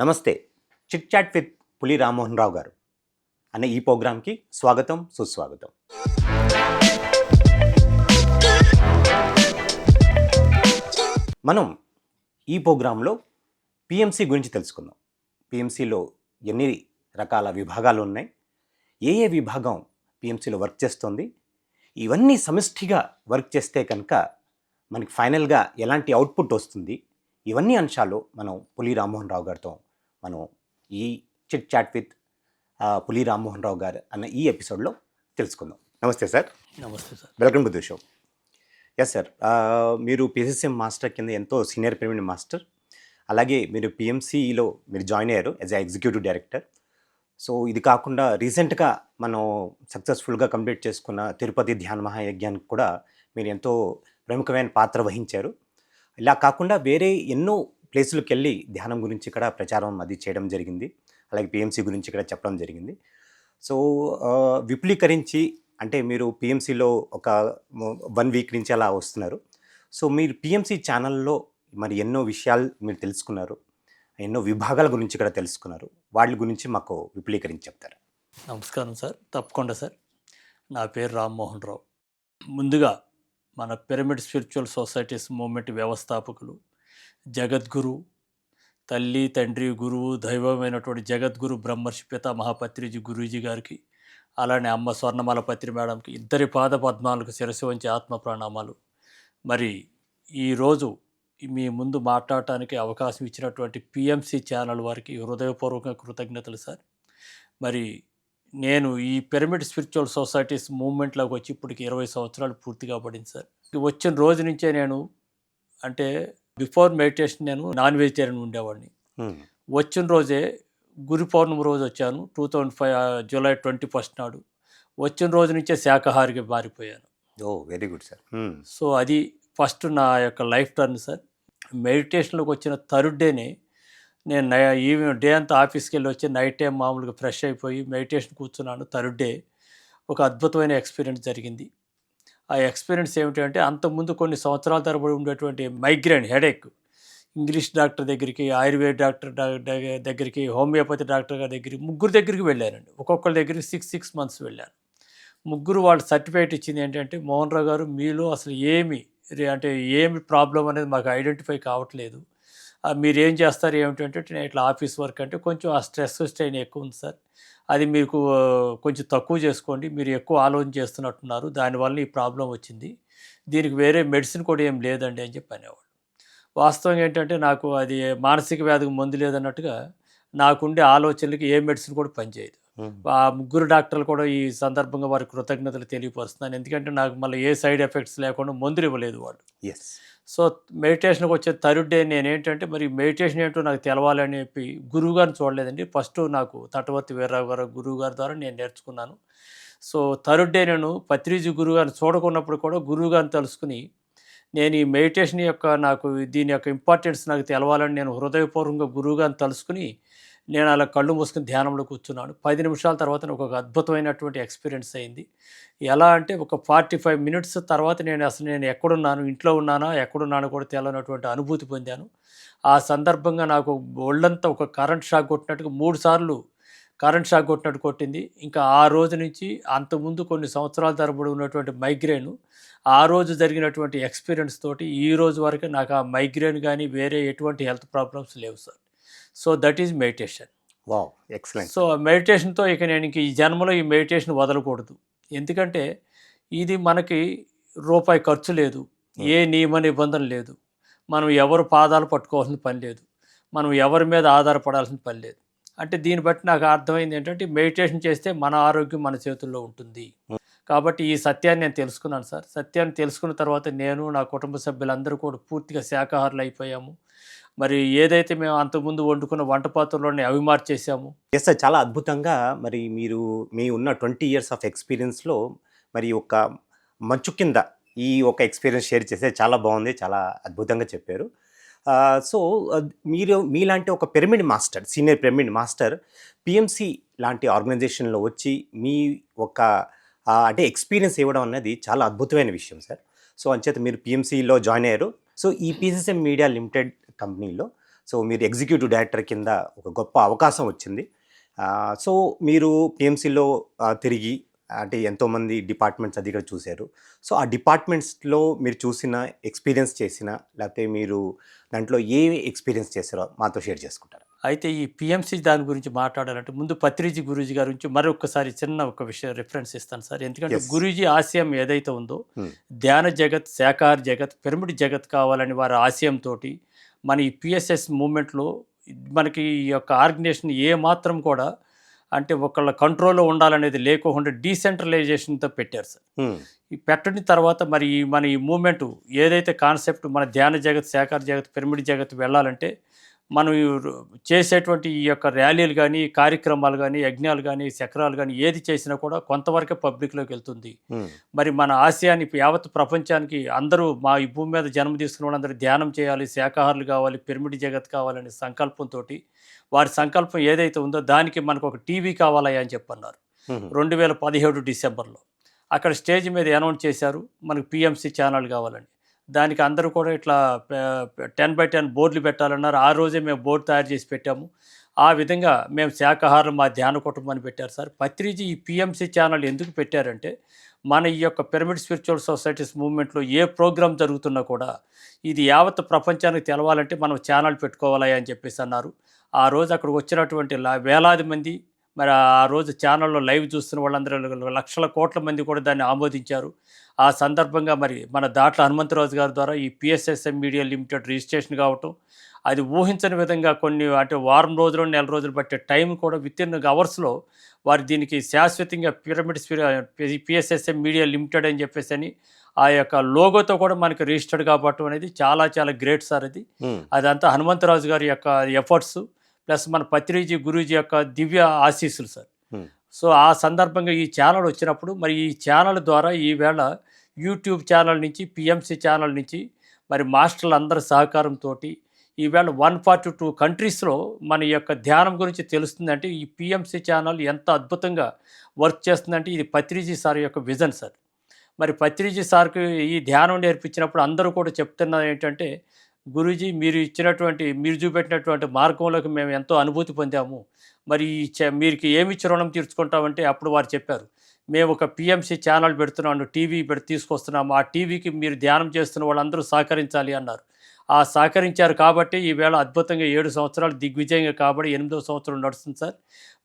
నమస్తే. Chit chat with పులి రామ్మోహన్ రావు గారు అనే ఈ ప్రోగ్రాంకి స్వాగతం, సుస్వాగతం. మనం ఈ ప్రోగ్రాంలో పిఎంసి గురించి తెలుసుకుందాం. పిఎంసిలో ఎన్ని రకాల విభాగాలు ఉన్నాయి, ఏ విభాగం పిఎంసిలో వర్క్ చేస్తుంది, ఇవన్నీ సమిష్టిగా వర్క్ చేస్తే కనుక మనకి ఫైనల్గా ఎలాంటి అవుట్పుట్ వస్తుంది, ఇవన్నీ అంశాలు మనం పులి రామ్మోహన్ రావు గారితో మనం ఈ చిట్ చాట్ విత్ పులి రామ్మోహన్ రావు గారు అన్న ఈ ఎపిసోడ్లో తెలుసుకుందాం. నమస్తే సార్. నమస్తే sir. Welcome to the show. Yes sir, మీరు పిసిసిఎం మాస్టర్ కింద ఎంతో సీనియర్ పిరమిడ్ మాస్టర్, అలాగే మీరు పిఎంసిలో మీరు జాయిన్ అయ్యారు as a executive director. So ఇది కాకుండా రీసెంట్గా మనం సక్సెస్ఫుల్గా కంప్లీట్ చేసుకున్న తిరుపతి ధ్యాన మహాయజ్ఞానికి కూడా మీరు ఎంతో ప్రముఖమైన పాత్ర వహించారు. ఇలా కాకుండా వేరే ఎన్నో ప్లేసులకు వెళ్ళి ధ్యానం గురించి ఇక్కడ ప్రచారం అది చేయడం జరిగింది, అలాగే పిఎంసి గురించి ఇక్కడ చెప్పడం జరిగింది. సో విపులీకరించి అంటే మీరు పిఎంసిలో ఒక 1 వీక్ నుంచి అలా వస్తున్నారు. సో మీరు పిఎంసి ఛానల్లో మరి ఎన్నో విషయాలు మీరు తెలుసుకున్నారు, ఎన్నో విభాగాల గురించి ఇక్కడ తెలుసుకున్నారు. వాటి గురించి మాకు విపులీకరించి చెప్తారు. నమస్కారం సార్. తప్పకుండా సార్. నా పేరు రామ్మోహన్ రావు. ముందుగా మన పిరమిడ్ స్పిరిచువల్ సొసైటీస్ మూవ్మెంట్ వ్యవస్థాపకులు, జగద్గురు, తల్లి తండ్రి గురువు దైవమైనటువంటి జగద్గురు బ్రహ్మర్షి పిత మహాపత్రిజీ గురూజీ గారికి, అలానే అమ్మ స్వర్ణమాల పత్రి మేడంకి, ఇద్దరి పాద పద్మాలకు శిరస్సు వంచి ఆత్మ ప్రణామాలు. మరి ఈరోజు మీ ముందు మాట్లాడటానికి అవకాశం ఇచ్చినటువంటి పిఎంసి ఛానల్ వారికి హృదయపూర్వక కృతజ్ఞతలు సార్. మరి నేను ఈ పిరమిడ్ స్పిరిచువల్ సొసైటీస్ మూవ్మెంట్లోకి వచ్చి ఇప్పటికి 20 సంవత్సరాలు పూర్తిగా పడింది సార్. వచ్చిన రోజు నుంచే నేను అంటే బిఫోర్ మెడిటేషన్ నేను నాన్ వెజిటేరియన్ ఉండేవాడిని. వచ్చిన రోజే గురు పౌర్ణమి రోజు వచ్చాను, 2005 జూలై 21 నాడు. వచ్చిన రోజు నుంచే శాకాహారికి మారిపోయాను. Very good sir. సో అది ఫస్ట్ నా యొక్క లైఫ్ టర్న్ సార్. మెడిటేషన్లోకి వచ్చిన థర్డ్ డేనే నేను ఈవినింగ్ డే అంతా ఆఫీస్కి వెళ్ళి వచ్చి నైట్ టైం మామూలుగా ఫ్రెష్ అయిపోయి మెడిటేషన్ కూర్చున్నాను. థర్డ్ డే ఒక అద్భుతమైన ఎక్స్పీరియన్స్ జరిగింది. ఆ ఎక్స్పీరియన్స్ ఏమిటంటే అంతకుముందు కొన్ని సంవత్సరాల తరబడి ఉండేటువంటి మైగ్రేన్ హెడేక్, ఇంగ్లీష్ డాక్టర్ దగ్గరికి, ఆయుర్వేద డాక్టర్ దగ్గరికి, హోమియోపతి డాక్టర్ గారి దగ్గరికి, ముగ్గురు దగ్గరికి వెళ్ళానండి. ఒక్కొక్కరి దగ్గరికి 6 months వెళ్ళాను. ముగ్గురు వాళ్ళు సర్టిఫికేట్ ఇచ్చింది ఏంటంటే, మోహన్ రావు గారు మీలో అసలు ఏమి ప్రాబ్లం అనేది మాకు ఐడెంటిఫై కావట్లేదు, మీరు ఏం చేస్తారు ఏమిటంటే, నేను ఇట్లా ఆఫీస్ వర్క్ అంటే కొంచెం ఆ స్ట్రెస్ స్ట్రెయిన్ ఎక్కువ ఉంది సార్, అది మీకు కొంచెం తక్కువ చేసుకోండి, మీరు ఎక్కువ ఆలోచన చేస్తున్నట్టున్నారు, దానివల్ల ఈ ప్రాబ్లం వచ్చింది, దీనికి వేరే మెడిసిన్ కూడా ఏం లేదండి అని చెప్పి అనేవాళ్ళు. వాస్తవంగా ఏంటంటే నాకు అది మానసిక వ్యాధికి మందు లేదన్నట్టుగా నాకుండే ఆలోచనలకి ఏ మెడిసిన్ కూడా పనిచేయదు. ఆ ముగ్గురు డాక్టర్లు కూడా ఈ సందర్భంగా వారి కృతజ్ఞతలు తెలియపరుస్తున్నాను. ఎందుకంటే నాకు మళ్ళీ ఏ సైడ్ ఎఫెక్ట్స్ లేకుండా మందులు ఇవ్వలేదు వాళ్ళు. సో మెడిటేషన్కి వచ్చే థర్డ్ డే నేనేంటంటే మరి మెడిటేషన్ ఏంటో నాకు తెలవాలని చెప్పి గురువు గారిని చూడలేదండి. ఫస్ట్ నాకు తటవర్తి వీర్రావు గారు గురువు గారి ద్వారా నేను నేర్చుకున్నాను. సో థర్డ్ డే నేను పత్రిజీ గురువు గారిని చూడకున్నప్పుడు కూడా గురువు గారిని తెలుసుకుని నేను ఈ మెడిటేషన్ యొక్క నాకు దీని యొక్క ఇంపార్టెన్స్ నాకు తెలవాలని నేను హృదయపూర్వకంగా గురువు గారిని తెలుసుకుని నేను అలా కళ్ళు మూసుకుని ధ్యానంలో కూర్చున్నాను. 10 నిమిషాల తర్వాత ఒక అద్భుతమైనటువంటి ఎక్స్పీరియన్స్ అయింది. ఎలా అంటే ఒక 45 minutes తర్వాత నేను ఎక్కడున్నాను, ఇంట్లో ఉన్నానా ఎక్కడున్నానో కూడా తెలియనటువంటి అనుభూతి పొందాను. ఆ సందర్భంగా నాకు ఒళ్ళంతా ఒక కరెంట్ షాక్ కొట్టినట్టుగా 3 సార్లు కరెంట్ షాక్ కొట్టినట్టు కొట్టింది. ఇంకా ఆ రోజు నుంచి అంతకుముందు కొన్ని సంవత్సరాల తరబడి ఉన్నటువంటి మైగ్రేన్, ఆ రోజు జరిగినటువంటి ఎక్స్పీరియన్స్ తోటి ఈ రోజు వరకు నాకు ఆ మైగ్రేన్ కానీ వేరే ఎటువంటి హెల్త్ ప్రాబ్లమ్స్ లేవు sir. So that is meditation. Wow, excellent. So మెడిటేషన్తో నేను ఈ జన్మలో ఈ మెడిటేషన్ వదలకూడదు. ఎందుకంటే ఇది మనకి రూపాయి ఖర్చు లేదు, ఏ నియమ నిబంధన లేదు, మనం ఎవరు పాదాలు పట్టుకోవాల్సిన పని లేదు, మనం ఎవరి మీద ఆధారపడాల్సిన పని లేదు. అంటే దీన్ని బట్టి నాకు అర్థమైంది ఏంటంటే మెడిటేషన్ చేస్తే మన ఆరోగ్యం మన చేతుల్లో ఉంటుంది. కాబట్టి ఈ సత్యాన్ని నేను తెలుసుకున్నాను సార్. సత్యాన్ని తెలుసుకున్న తర్వాత నేను నా కుటుంబ సభ్యులందరూ కూడా పూర్తిగా శాకాహారులు అయిపోయాము. మరి ఏదైతే మేము అంతకుముందు వండుకున్న వంట పాత్రలోనే అవి మార్చేసాము. ఎస్ సార్, చాలా అద్భుతంగా మరి మీరు మీ ఉన్న 20 years ఆఫ్ ఎక్స్పీరియన్స్లో మరి ఒక మంచు కింద ఈ ఒక ఎక్స్పీరియన్స్ షేర్ చేస్తే చాలా బాగుంది, చాలా అద్భుతంగా చెప్పారు. సో మీరు మీలాంటి ఒక pyramid master, senior pyramid master PMC లాంటి ఆర్గనైజేషన్లో వచ్చి మీ ఒక అంటే ఎక్స్పీరియన్స్ ఇవ్వడం అనేది చాలా అద్భుతమైన విషయం సార్. సో అంచేత మీరు పిఎంసీలో జాయిన్ అయ్యారు. సో ఈ పీసీసీఎం మీడియా లిమిటెడ్ కంపెనీలో సో మీరు ఎగ్జిక్యూటివ్ డైరెక్టర్ కింద ఒక గొప్ప అవకాశం వచ్చింది. సో మీరు పిఎంసీలో తిరిగి అంటే ఎంతోమంది డిపార్ట్మెంట్స్ అది కూడా చూశారు. సో ఆ డిపార్ట్మెంట్స్‌లో మీరు చూసిన, ఎక్స్‌పీరియన్స్ చేసిన లేకపోతే మీరు దాంట్లో ఏ ఎక్స్‌పీరియన్స్ చేశారో మాతో షేర్ చేసుకుంటారా? అయితే ఈ పిఎంసి దాని గురించి మాట్లాడాలంటే ముందు పత్రిజీ గురూజీ గారి గురించి మరొకసారి చిన్న ఒక విషయం రిఫరెన్స్ ఇస్తాను సార్. ఎందుకంటే యెస్. గురూజీ ఆశయం ఏదైతే ఉందో హ్మ్. ధ్యాన జగత్, శాకాహార జగత్, పిరమిడ్ జగత్ కావాలని వారి ఆశయంతోటి మన ఈ పిఎస్ఎస్ మూవ్‌మెంట్‌లో మనకి ఈ యొక్క ఆర్గనైజేషన్ ఏ మాత్రం కూడా అంటే ఒకళ్ళ కంట్రోల్‌లో ఉండాలనేది లేకోకుండా డీసెంట్రలైజేషన్‌తో పెట్టారు సార్. హ్మ్. ఈ పెట్టిన తర్వాత మరి మన ఈ మూవ్‌మెంట్ ఏదైతే కాన్సెప్ట్ మన ధ్యాన జగత్, శాకాహార జగత్, పిరమిడ్ జగత్ వెళ్ళాలంటే మనం చేసేటువంటి ఈ యొక్క ర్యాలీలు కానీ, కార్యక్రమాలు కానీ, యజ్ఞాలు కానీ, చక్రాలు కానీ ఏది చేసినా కూడా కొంతవరకే పబ్లిక్‌లోకి వెళ్తుంది. హ్మ్. మరి మన ఆశయాన్ని యావత్ ప్రపంచానికి అందరూ ఈ భూమి మీద జన్మ తీసుకున్న వాళ్ళందరూ ధ్యానం చేయాలి, శాకాహారులు కావాలి, పిరమిడ్ జగత్ కావాలనే సంకల్పంతోటి వారి సంకల్పం ఏదైతే ఉందో దానికి మనకు ఒక టీవీ కావాలయ్యా అని చెప్పన్నారు. హుహు. 2017 డిసెంబర్లో. అక్కడ స్టేజ్ మీద అనౌన్స్ చేశారు మనకు పిఎంసి ఛానల్ కావాలని. దానికి అందరూ కూడా ఇట్లా 10x10 బోర్డులు పెట్టాలన్నారు. ఆ రోజే మేము బోర్డు తయారు చేసి పెట్టాము. ఆ విధంగా మేము శాకాహారం మా ధ్యాన కుటుంబాన్ని పెట్టారు సార్. పత్రిజీ ఈ పిఎంసి ఛానల్ ఎందుకు పెట్టారంటే మన ఈ యొక్క పిరమిడ్ స్పిరిచువల్ సొసైటీస్ మూవ్‌మెంట్‌లో ఏ ప్రోగ్రామ్ జరుగుతున్నా కూడా ఇది యావత్ ప్రపంచానికి తెలవాలంటే మనం ఛానల్ పెట్టుకోవాలయ్యా అని చెప్పేసి అన్నారు. ఆ రోజు అక్కడికి వచ్చినటువంటి వేలాది మంది మరి ఆ రోజు ఛానల్లో లైవ్ చూస్తున్న వాళ్ళందరూ లక్షల కోట్ల మంది కూడా దాన్ని ఆమోదించారు. ఆ సందర్భంగా మరి మన దాట్ల హనుమంతరాజు గారి ద్వారా ఈ పిఎస్ఎస్ఎం మీడియా లిమిటెడ్ రిజిస్ట్రేషన్ కావటం, అది ఊహించని విధంగా కొన్ని అంటే వారం రోజులు, నెల రోజులు పట్టే టైం కూడా వితిన్ అవర్స్‌లో వారు దీనికి శాశ్వతంగా పిఎస్ఎస్ఎం మీడియా లిమిటెడ్ అని చెప్పేసని ఆ యొక్క లోగోతో కూడా మనకి రిజిస్టర్డ్ కావటం అనేది చాలా చాలా గ్రేట్ సార్ అది. హ్మ్. అదంతా హనుమంతరాజు గారి యొక్క ఎఫర్ట్స్ ప్లస్ మన పత్రిజీ గురూజీ యొక్క దివ్య ఆశీస్సులు సార్. హ్మ్. సో ఆ సందర్భంగా ఈ ఛానల్ వచ్చినప్పుడు మరి ఈ ఛానల్ ద్వారా ఈవేళ యూట్యూబ్ ఛానల్ నుంచి పిఎంసి ఛానల్ నుంచి మరి మాస్టర్లు అందరి సహకారంతోటి ఈవేళ 142 కంట్రీస్‌లో మన యొక్క ధ్యానం గురించి తెలుస్తుందంటే ఈ పిఎంసి ఛానల్ ఎంత అద్భుతంగా వర్క్ చేస్తుందంటే ఇది పత్రిజీ సార్ యొక్క విజన్ సార్. మరి పత్రిజీ సార్‌కి ఈ ధ్యానం నేర్పించినప్పుడు అందరూ కూడా చెప్తున్నది ఏంటంటే, గురూజీ మీరు చూపెట్టినటువంటి మార్గంలోకి మేము ఎంతో అనుభూతి పొందాము. మరి మీకు ఏమిచ్చి రుణం తీర్చుకుంటామంటే అప్పుడు వారు చెప్పారు. మేము ఒక పిఎంసి ఛానల్ పెడుతున్నాను, టీవీ తీసుకొస్తున్నాము. ఆ టీవీకి మీరు ధ్యానం చేస్తున్న వాళ్ళందరూ సహకరించాలి అన్నారు. ఆ సహకరించారు కాబట్టి ఈవేళ అద్భుతంగా 7 సంవత్సరాలు దిగ్విజయంగా కాబట్టి 8వ సంవత్సరం నడుస్తుంది సార్.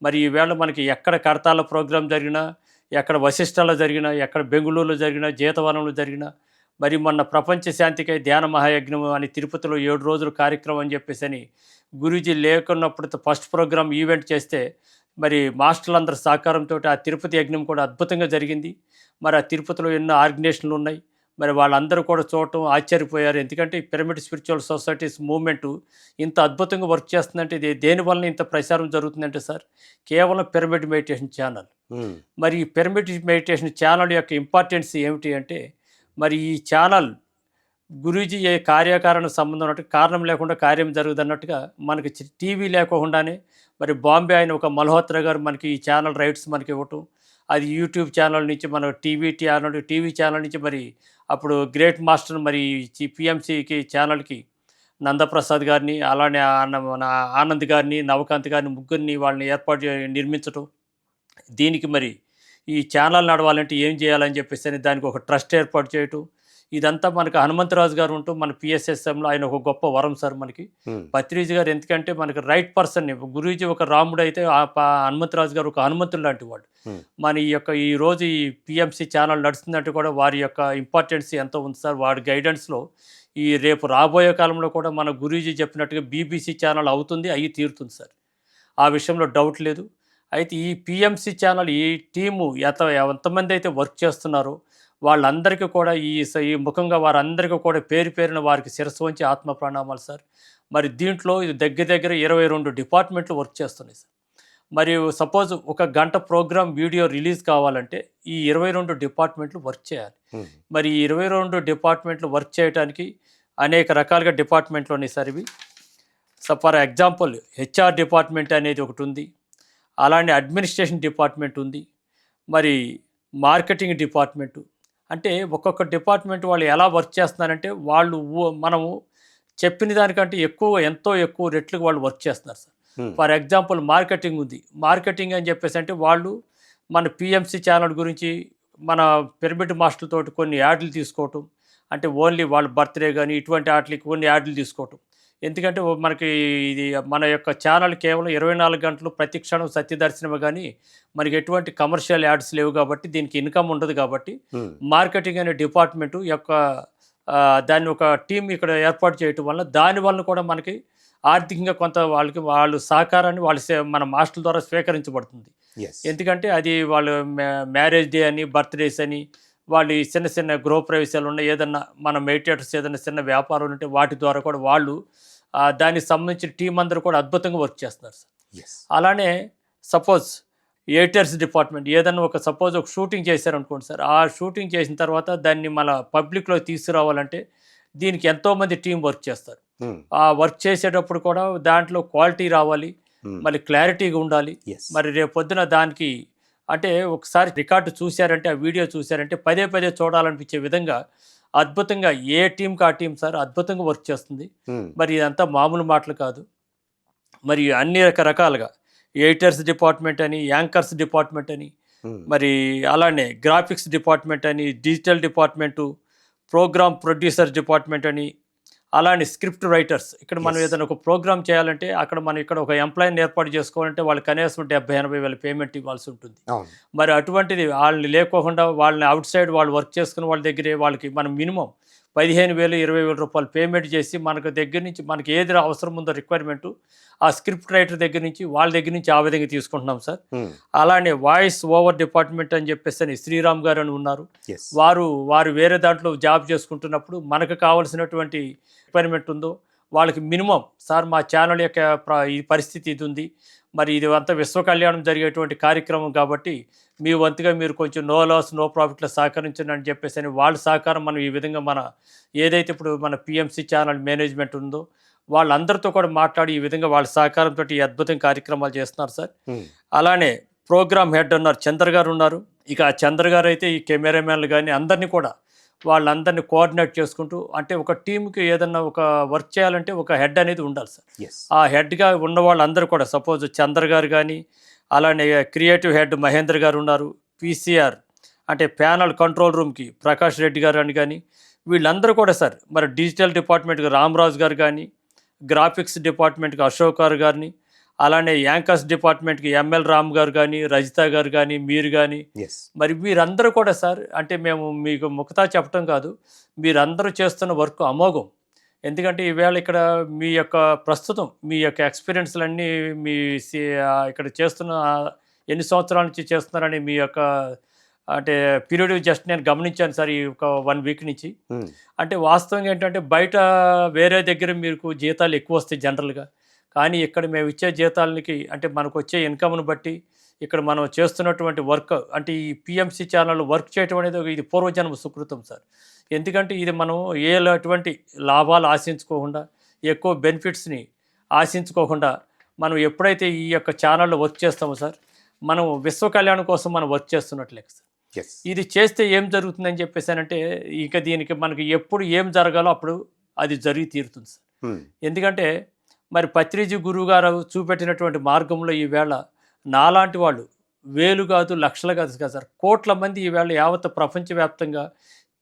మరి ఈవేళ మనకి ఎక్కడ కడతాల ప్రోగ్రాం జరిగినా, ఎక్కడ వశిష్ఠలో జరిగినా, ఎక్కడ బెంగుళూరులో జరిగినా, జీతవనంలో జరిగినా, మరి మొన్న ప్రపంచ శాంతికై ధ్యాన మహాయజ్ఞం అని తిరుపతిలో 7 రోజుల కార్యక్రమం అని చెప్పేసని గురూజీ లేకున్నప్పుడు ఫస్ట్ ప్రోగ్రామ్ ఈవెంట్ చేస్తే మరి మాస్టర్లందరి సహకారంతో ఆ తిరుపతి యజ్ఞం కూడా అద్భుతంగా జరిగింది. మరి ఆ తిరుపతిలో ఎన్నో ఆర్గనైజేషన్లు ఉన్నాయి. మరి వాళ్ళందరూ కూడా చూడటం ఆశ్చర్యపోయారు. ఎందుకంటే ఈ పిరమిడ్ స్పిరిచువల్ సొసైటీస్ మూవ్‌మెంటు ఇంత అద్భుతంగా వర్క్ చేస్తుందంటే ఇది దేనివల్ల ఇంత ప్రచారం జరుగుతుందంటే సార్ కేవలం పిరమిడ్ మెడిటేషన్ ఛానల్. హ్మ్. మరి ఈ పిరమిడ్ మెడిటేషన్ ఛానల్ యొక్క ఇంపార్టెన్స్ ఏమిటి అంటే మరి ఈ ఛానల్ గురూజీ ఏ కార్యకారణ సంబంధం ఉన్నట్టు కారణం లేకుండా కార్యం జరుగుదన్నట్టుగా మనకి టీవీ లేకోకుండానే మరి బాంబే ఆయన ఒక మల్హోత్రా గారు మనకి ఈ ఛానల్ రైట్స్ మనకి ఇవ్వటం, అది యూట్యూబ్ ఛానల్ నుంచి మన టీవీ ఛానల్ నుంచి మరి అప్పుడు గ్రేట్ మాస్టర్ మరి పిఎంసికి ఛానల్కి నందప్రసాద్ గారిని అలానే మన ఆనంద్ గారిని నవకాంత్ గారిని ముగ్గురిని వాళ్ళని నిర్మించటం, దీనికి మరి ఈ ఛానల్ నడవాలంటే ఏం చేయాలని చెప్పేసి దానికి ఒక ట్రస్ట్ ఏర్పాటు చేయటం, ఇదంతా మనకు హనుమంతరాజు గారు ఉంటూ మన పిఎస్ఎస్ఎంలో ఆయన ఒక గొప్ప వరం సార్ మనకి. హ్మ్. పత్రిజీ గారు ఎందుకంటే మనకి రైట్ పర్సన్, గురూజీ ఒక రాముడు అయితే హనుమంతరాజు గారు ఒక హనుమంతుడు లాంటి వాడు. హ్మ్. మన ఈ యొక్క ఈరోజు ఈ పిఎంసి ఛానల్ నడుస్తుందంటే కూడా వారి యొక్క ఇంపార్టెన్స్ ఎంతో ఉంది సార్. వాడి గైడెన్స్లో ఈ రేపు రాబోయే కాలంలో కూడా మన గురూజీ చెప్పినట్టుగా బీబీసీ ఛానల్ అవుతుంది, అయ్యి తీరుతుంది సార్. ఆ విషయంలో డౌట్ లేదు. అయితే ఈ పిఎంసి ఛానల్ ఈ టీము ఎంతమంది అయితే వర్క్ చేస్తున్నారో వాళ్ళందరికీ కూడా ఈ ముఖంగా వారందరికీ కూడా పేరు పేరున వారికి శిరస్సు వంచి ఆత్మ ప్రణామాలు సార్. మరి దీంట్లో ఇది దగ్గర 22 డిపార్ట్మెంట్లు వర్క్ చేస్తున్నాయి సార్. మరి సపోజ్ ఒక గంట ప్రోగ్రామ్ వీడియో రిలీజ్ కావాలంటే ఈ 22 డిపార్ట్మెంట్లు వర్క్ చేయాలి. హ్మ్. మరి ఈ 22 డిపార్ట్మెంట్లు వర్క్ చేయడానికి అనేక రకాలుగా డిపార్ట్మెంట్లు ఉన్నాయి సార్ ఇవి. So for example HR department అనేది ఒకటి ఉంది, అలానే అడ్మినిస్ట్రేషన్ డిపార్ట్మెంట్ ఉంది, మరి మార్కెటింగ్ డిపార్ట్మెంటు. అంటే ఒక్కొక్క డిపార్ట్మెంట్ వాళ్ళు ఎలా వర్క్ చేస్తున్నారంటే వాళ్ళు మనము చెప్పిన దానికంటే ఎంతో ఎక్కువ రెట్లకు వాళ్ళు వర్క్ చేస్తున్నారు సార్. ఫర్ ఎగ్జాంపుల్ మార్కెటింగ్ ఉంది. మార్కెటింగ్ అని చెప్పేసి అంటే వాళ్ళు మన పిఎంసి ఛానల్ గురించి మన పిరమిడ్ మాస్టర్లతోటి కొన్ని యాడ్లు తీసుకోవటం. అంటే ఓన్లీ వాళ్ళ బర్త్‌డే గాని ఇటువంటి ఆటిలకి కొన్ని యాడ్లు తీసుకోవటం. ఎందుకంటే మనకి ఇది మన యొక్క ఛానల్ కేవలం 24 గంటలు ప్రతి క్షణం సత్యదర్శనమే గానీ, మనకి ఎటువంటి కమర్షియల్ యాడ్స్ లేవు కాబట్టి, దీనికి ఇన్‌కమ్ ఉండదు కాబట్టి, మార్కెటింగ్ అనే డిపార్ట్‌మెంటు యొక్క దాన్ని ఒక టీమ్ ఇక్కడ ఏర్పాటు చేయటం వల్ల, దాని వలన కూడా మనకి ఆర్థికంగా కొంత వాళ్ళు సహకారాన్ని మన మాస్టర్ల ద్వారా స్వీకరించబడుతుంది. యెస్. ఎందుకంటే అది వాళ్ళు మ్యారేజ్ డే అని, బర్త్‌డేస్ అని, వాళ్ళు ఈ చిన్న చిన్న గృహప్రవేశాలు ఉన్న ఏదన్నా మన మెడిటేటర్స్ ఏదైనా చిన్న వ్యాపారాలు ఉంటే వాటి ద్వారా కూడా వాళ్ళు దానికి సంబంధించిన టీం అందరూ కూడా అద్భుతంగా వర్క్ చేస్తున్నారు సార్. యెస్. అలానే సపోజ్ ఎడిటర్స్ డిపార్ట్మెంట్ ఏదన్నా సపోజ్ ఒక షూటింగ్ చేశారనుకోండి సార్. ఆ షూటింగ్ చేసిన తర్వాత దాన్ని మన పబ్లిక్‌లోకి తీసుకురావాలంటే దీనికి ఎంతోమంది టీం వర్క్ చేస్తారు. ఆ వర్క్ చేసేటప్పుడు కూడా దాంట్లో క్వాలిటీ రావాలి, మళ్ళీ క్లారిటీగా ఉండాలి. యెస్. మరి రేపొద్దున దానికి అంటే ఒకసారి రికార్డు చూశారంటే, ఆ వీడియో చూశారంటే పదే పదే చూడాలనిపించే విధంగా అద్భుతంగా ఏ టీంకి ఆ టీం సార్ అద్భుతంగా వర్క్ చేస్తుంది. మరి ఇదంతా మామూలు మాటలు కాదు. మరి అన్ని రకరకాలుగా ఎడిటర్స్ డిపార్ట్మెంట్ అని, యాంకర్స్ డిపార్ట్మెంట్ అని, మరి అలానే గ్రాఫిక్స్ డిపార్ట్మెంట్ అని, digital department, programme producer department అని, అలానే స్క్రిప్ట్ రైటర్స్. ఇక్కడ మనం ఏదైనా ఒక ప్రోగ్రామ్ చేయాలంటే అక్కడ మనం ఇక్కడ ఒక ఎంప్లాయీని ఏర్పాటు చేసుకోవాలంటే వాళ్ళు కనీసం 70,000-80,000 వేల పేమెంట్ ఇవ్వాల్సి ఉంటుంది. మరి అటువంటిది వాళ్ళని లేకోకుండా వాళ్ళని అవుట్ సైడ్ వాళ్ళు వర్క్ చేసుకుని వాళ్ళ దగ్గరే వాళ్ళకి మనం మినిమం 15,000-20,000 రూపాయలు పేమెంట్ చేసి మనకు దగ్గర నుంచి మనకి ఏది అవసరం ఉందో రిక్వైర్మెంటు ఆ స్క్రిప్ట్ రైటర్ దగ్గర నుంచి వాళ్ళ దగ్గర నుంచి ఆ విధంగా తీసుకుంటున్నాం సార్. అలానే వాయిస్ ఓవర్ డిపార్ట్మెంట్ అని చెప్పేసి శ్రీరామ్ గారు అని ఉన్నారు. వారు వేరే దాంట్లో జాబ్ చేసుకుంటున్నప్పుడు మనకు కావాల్సినటువంటి రిక్వైర్మెంట్ ఉందో వాళ్ళకి మినిమం సార్ మా ఛానల్ యొక్క ఈ పరిస్థితి ఇది ఉంది, మరి ఇది అంతా విశ్వ కళ్యాణం జరిగేటువంటి కార్యక్రమం కాబట్టి మీ వంతుగా మీరు కొంచెం నో లాస్ నో ప్రాఫిట్లో సహకరించండి అని చెప్పేసి అని వాళ్ళ సహకారం మనం ఈ విధంగా మన ఏదైతే ఇప్పుడు మన పిఎంసి ఛానల్ మేనేజ్మెంట్ ఉందో వాళ్ళందరితో కూడా మాట్లాడి ఈ విధంగా వాళ్ళ సహకారంతో ఈ అద్భుతం కార్యక్రమాలు చేస్తున్నారు సార్. అలానే ప్రోగ్రామ్ హెడ్ ఉన్నారు, చంద్ర గారు ఉన్నారు. ఇక ఆ చంద్ర గారు అయితే ఈ కెమెరామెన్లు కానీ అందరినీ కూడా వాళ్ళందరినీ కోఆర్డినేట్ చేసుకుంటూ అంటే ఒక టీంకి ఏదన్నా ఒక వర్క్ చేయాలంటే ఒక హెడ్ అనేది ఉండాలి సార్. ఆ హెడ్గా ఉన్న వాళ్ళందరూ కూడా సపోజ్ చంద్ర గారు కానీ, అలానే క్రియేటివ్ హెడ్ మహేంద్ర గారు ఉన్నారు, పీసీఆర్ అంటే ప్యానల్ కంట్రోల్ రూమ్కి ప్రకాష్ రెడ్డి గారు అని కానీ వీళ్ళందరూ కూడా సార్. మరి డిజిటల్ డిపార్ట్మెంట్కి రామరాజు గారు కానీ, గ్రాఫిక్స్ డిపార్ట్మెంట్కి అశోక్ గారు గారిని, అలానే యాంకర్స్ డిపార్ట్మెంట్కి ఎంఎల్ రామ్ గారు కానీ, రజిత గారు కానీ, మీరు కానీ, మరి మీరందరూ కూడా సార్ అంటే మేము మీకు ముఖతా చెప్పడం కాదు, మీరందరూ చేస్తున్న వర్క్ అమోఘం. ఎందుకంటే ఈవేళ ఇక్కడ మీ యొక్క ప్రస్తుతం మీ యొక్క ఎక్స్పీరియన్స్లన్నీ మీ ఇక్కడ చేస్తున్న ఎన్ని సంవత్సరాల నుంచి చేస్తున్నారని మీ యొక్క అంటే పీరియడ్ జస్ట్ నేను గమనించాను సార్ ఈ ఒక 1 వీక్ నుంచి. అంటే వాస్తవంగా ఏంటంటే బయట వేరే దగ్గర మీకు జీతాలు ఎక్కువ వస్తాయి జనరల్గా, కానీ ఇక్కడ మేము ఇచ్చే జీతాలకి అంటే మనకు వచ్చే ఇన్కమ్ను బట్టి ఇక్కడ మనం చేస్తున్నటువంటి వర్క్ అంటే ఈ పిఎంసి ఛానల్ వర్క్ చేయటం అనేది ఇది పూర్వజన్మ సుకృతం సార్. ఎందుకంటే ఇది మనం ఎటువంటి లాభాలు ఆశించుకోకుండా ఎక్కువ బెనిఫిట్స్ని ఆశించుకోకుండా మనం ఎప్పుడైతే ఈ యొక్క ఛానల్లో వర్క్ చేస్తామో సార్ మనం విశ్వ కళ్యాణం కోసం మనం వర్క్ చేస్తున్నట్లే సార్. ఇది చేస్తే ఏం జరుగుతుందని చెప్పేసానంటే ఇక దీనికి మనకి ఎప్పుడు ఏం జరగాలో అప్పుడు అది జరిగి తీరుతుంది సార్. ఎందుకంటే మరి పత్రిజీ గురువు గారు చూపెట్టినటువంటి మార్గంలో ఈవేళ నాలాంటి వాళ్ళు వేలు కాదు లక్షలు కాదు కదా సార్, కోట్ల మంది ఈవేళ యావత్ ప్రపంచవ్యాప్తంగా